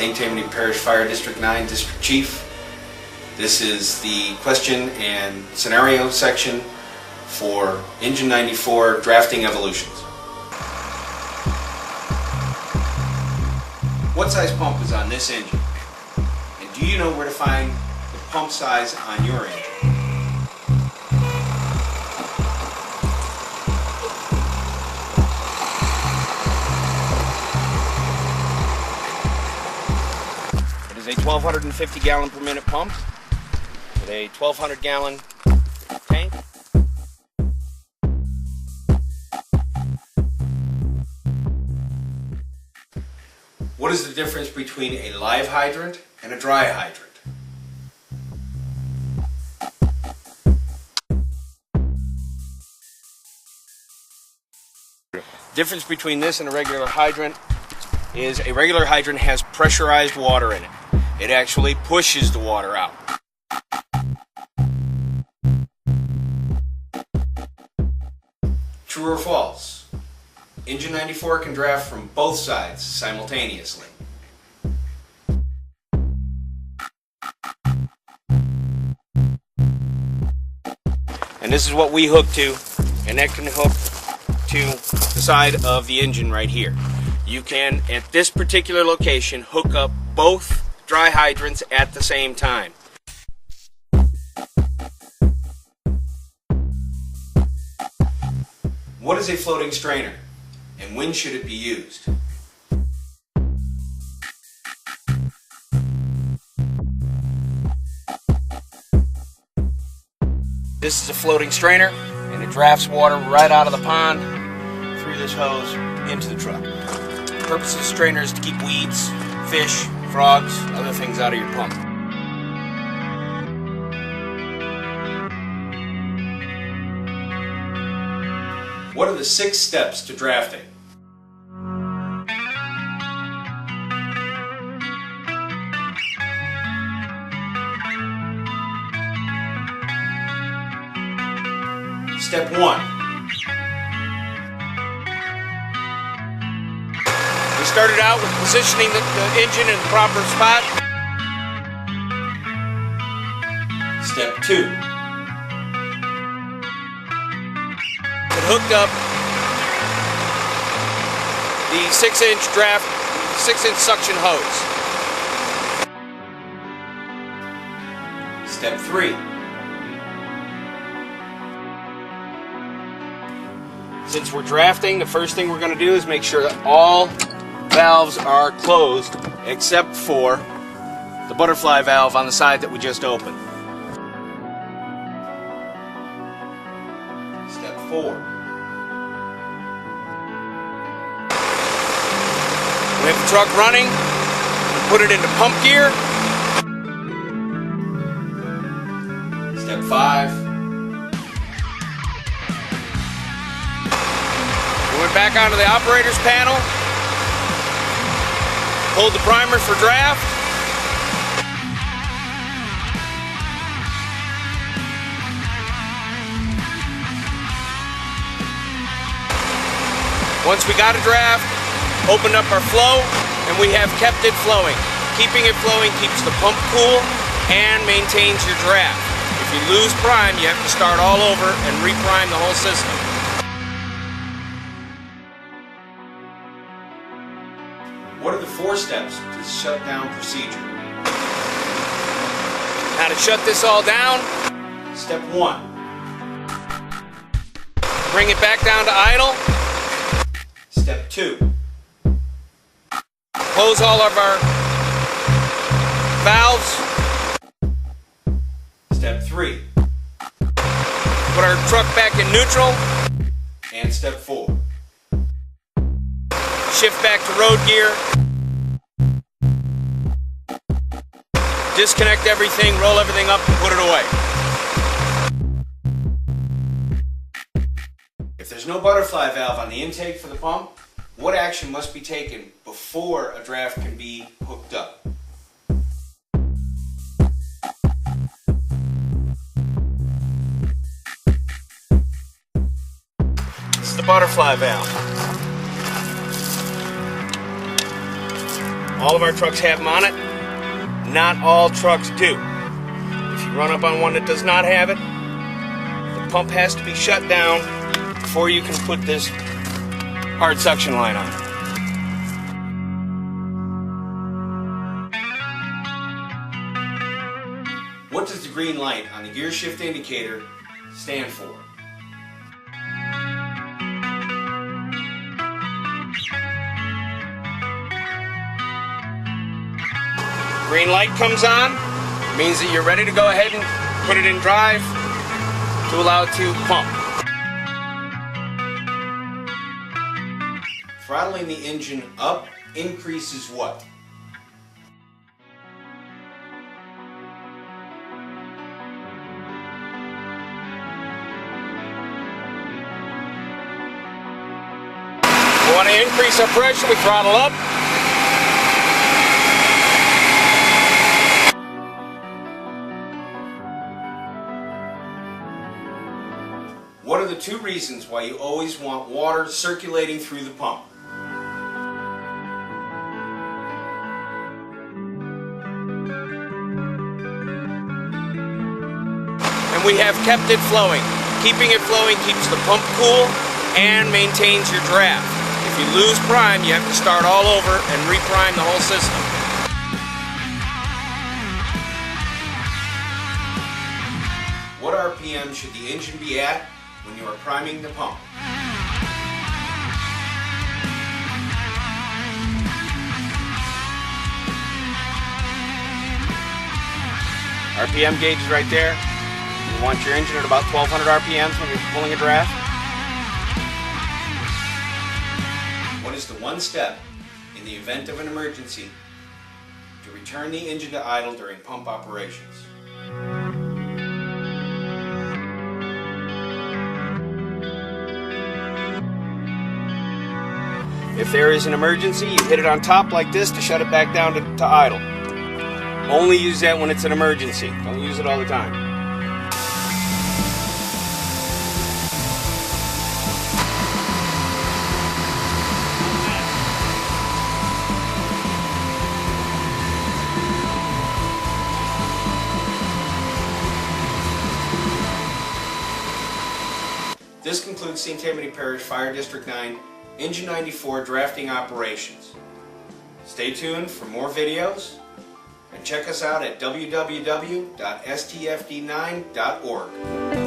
St. Tammany Parish Fire District 9 District Chief. This is the question and scenario section for Engine 94 drafting evolutions. What size pump is on this engine? And do you know where to find the pump size on your engine? It is a 1,250 gallon per minute pump with a 1,200 gallon tank. What is the difference between a live hydrant and a dry hydrant? Difference between this and a regular hydrant is a regular hydrant has pressurized water in it. It actually pushes the water out. True or false? Engine 94 can draft from both sides simultaneously. And this is what we hook to, and that can hook to the side of the engine right here. You can, at this particular location, hook up both dry hydrants at the same time. What is a floating strainer, and when should it be used? This is a floating strainer, and it drafts water right out of the pond through this hose into the truck. The purpose of the strainer is to keep weeds, fish, frogs, other things out of your pump. What are the 6 steps to drafting? Step 1. We started out with positioning the engine in the proper spot. Step 2. It hooked up the 6-inch suction hose. Step 3. Since we're drafting, the first thing we're going to do is make sure that all valves are closed except for the butterfly valve on the side that we just opened. Step 4. We have the truck running, we put it into pump gear. Step 5. We went back onto the operator's panel, pulled the primer for draft. Once we got a draft, opened up our flow, and we have kept it flowing. Keeping it flowing keeps the pump cool and maintains your draft. If you lose prime, you have to start all over and reprime the whole system. What are the 4 steps to the shutdown procedure? How to shut this all down? Step 1. Bring it back down to idle. Step 2. Close all of our valves. Step 3. Put our truck back in neutral. And step 4. Shift back to road gear. Disconnect everything, roll everything up, and put it away. If there's no butterfly valve on the intake for the pump, what action must be taken before a draft can be hooked up? It's the butterfly valve. All of our trucks have them on it. Not all trucks do. If you run up on one that does not have it, the pump has to be shut down before you can put this hard suction line on. What does the green light on the gear shift indicator stand for? Green light comes on, means that you're ready to go ahead and put it in drive to allow it to pump. Throttling the engine up increases what? We want to increase our pressure, we throttle up. What are the two reasons why you always want water circulating through the pump? And we have kept it flowing. Keeping it flowing keeps the pump cool and maintains your draft. If you lose prime, you have to start all over and reprime the whole system. What RPM should the engine be at when you are priming the pump? RPM gauge is right there. You want your engine at about 1200 RPMs when you're pulling a draft. What is the one step in the event of an emergency to return the engine to idle during pump operations? If there is an emergency, you hit it on top like this to shut it back down to idle. Only use that when it's an emergency. Don't use it all the time. This concludes St. Tammany Parish Fire District 9 Engine 94 drafting operations. Stay tuned for more videos and check us out at www.stfd9.org.